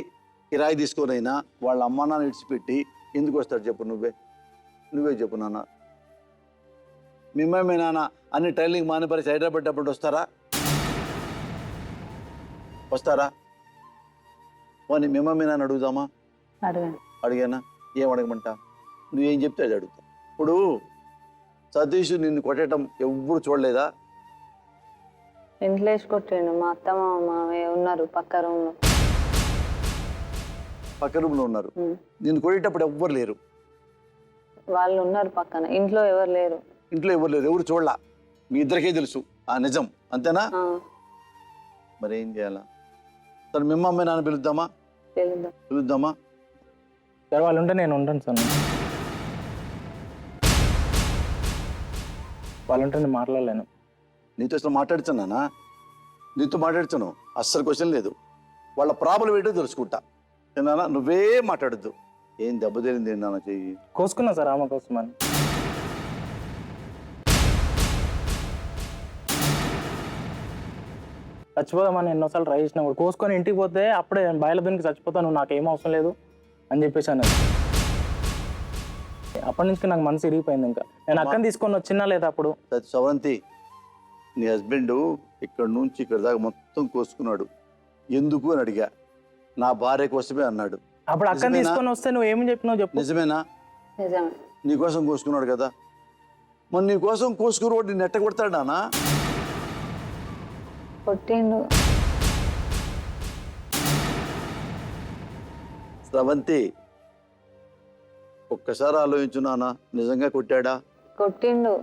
S2: కిరాయి తీసుకొనైనా వాళ్ళ అమ్మ నాన్న ఇడిచిపెట్టి ఎందుకు వస్తాడు చెప్పు? నువ్వే చెప్పు నాన్న. మీ అమ్మ మీ నాన్న అన్ని ట్రైలింగ్ మానిపరిచి హైదరాబాద్ అప్పుడు వస్తారా? పోనీ మీ మమ్మీ నాన్న అడుగుదామా?
S3: అడగండి.
S2: అడిగానా? ఏం అడగమంటా? నువ్వేం చెప్తే అది అడుగుతా. ఇప్పుడు సతీష్ నిన్ను కొట్టడం ఎవ్వరు చూడలేదా?
S3: ఇంట్లో వేసి కొట్టిండు. మా అత్త మా మామయ్య ఉన్నారు పక్క రూమ్లో.
S2: పక్క రూమ్లో ఉన్నారు. నిన్ను కొట్టేటప్పుడు ఎవ్వరు లేరు.
S3: వాళ్ళు ఉన్నారు పక్కన, ఇంట్లో ఎవరు లేరు.
S2: ఇంట్లో ఎవరు లేరు, ఎవరు చూడలా, మీ ఇద్దరికే తెలుసు ఆ నిజం, అంతేనా?
S3: ఆ,
S2: మరి ఏం చేయాలా? సరే మీ అమ్మ నాన్న పిలుద్దామా?
S3: తెలీదు.
S2: పిలుద్దామా?
S4: సార్ వాళ్ళు ఉంటే నేను ఉంటాను సార్. వాళ్ళు ఉంటే నేను మాట్లాడలేను.
S2: నీతో అసలు మాట్లాడుతున్నానా? నీతో మాట్లాడుతాను, అస్సలు క్వశ్చన్ లేదు. వాళ్ళ ప్రాబ్లం ఏంటో తెలుసుకుంటా. ఏనా నువ్వే మాట్లాడద్దు. ఏం దెబ్బతేరింది నాన్న చెయ్యి?
S4: కోసుకున్నా సార్ ఆమె కోసం అని. చచ్చిపోదామని ఎన్నోసార్లు ట్రై చేసినా కూడా కోసుకొని ఇంటికి పోతే అప్పుడే బయలు దీనికి చచ్చిపోతాను, నాకేం అవసరం లేదు అని చెప్పేసి అన్నది. అప్పటి నుంచి నాకు మనసు ఇరిగిపోయింది. ఇంకా నేను అక్కని తీసుకొని వచ్చినా లేదా అప్పుడు.
S2: శ్రవంతి, నీ హస్బెండ్ ఇక్కడ నుంచి ఇక్కడ దాకా మొత్తం కోసుకున్నాడు, ఎందుకు అని అడిగా. నా భార్య కోసమే అన్నాడు.
S4: అప్పుడు అక్కని తీసుకొని వస్తే నువ్వు ఏమి చెప్పినావు చెప్పు.
S2: నిజమేనా?
S3: నిజమే.
S2: నీకోసం కోసుకున్నాడు కదా, మరి నీ కోసం కోసుకున్నాడు నేను ఎట్ట కొడతాడు నాన్న?
S3: కొట్టిండు.
S2: శ్రవంతి, ఒక్కసారి ఆలోచించు నాన్న, నిజంగా కొట్టాడా?
S3: కొట్టిండు.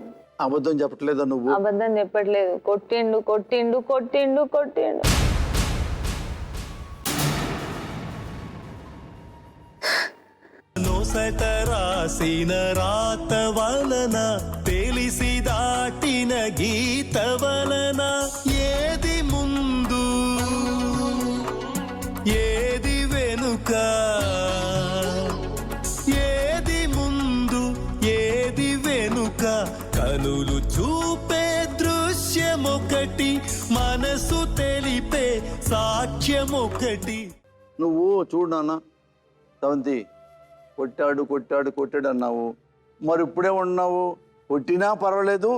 S2: అబద్ధం చెప్పట్లేదా నువ్వు?
S3: అబద్ధం చెప్పట్లేదు. కొట్టిండు కొట్టిండు కొట్టిండు కొట్టిండు.
S5: నొసట రాసిన రాత వలన తెలిసి దాటిన గీత వలన ఏది ముందు ఏది వెనుక, ఏది ముందు ఏది వెనుక, కనులు చూపే దృశ్యమొకటి, మనసు తెలిపే సాక్ష్యమొకటి.
S2: నువ్వు చూడు నాన్న, శ్రవంతి కొట్టాడు కొట్టాడు కొట్టాడు అన్నావు, మరి ఇప్పుడే ఉన్నావు కొట్టినా పర్వాలేదు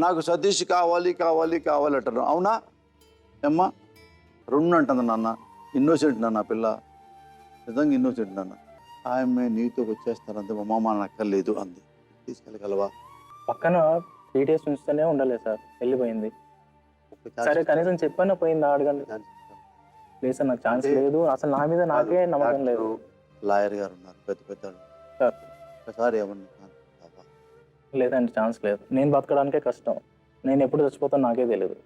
S2: నాకు సతీష్ కావాలి కావాలి కావాలి అంటారు, అవునా? అమ్మా రెండు అంటుంది నాన్న. ఇన్నోసెంట్ నాన్న పిల్ల, నిజంగా ఇన్నోసెంట్ నాన్న. ఆమె నీతో వచ్చేస్తారంతే, మా మామ నక్కర్లేదు అంది. తీసుకెళ్ళగలవా?
S4: పక్కన 3 days ఉంచుతూనే ఉండలేదు సార్, వెళ్ళిపోయింది. సరే కనీసం చెప్పాను పోయింది, అడగండి. లేదు సార్ నాకు ఛాన్స్ లేదు, అసలు నా మీద నాకే నమ్మకం లేదు.
S2: లాయర్ గారు ఉన్నారు, పెద్ద పెద్ద
S4: సార్
S2: ఒకసారి ఏమన్నా
S4: లేదండి, ఛాన్స్ లేదు. నేను బతకడానికే కష్టం, నేను ఎప్పుడు చచ్చిపోతాను నాకే తెలియదు.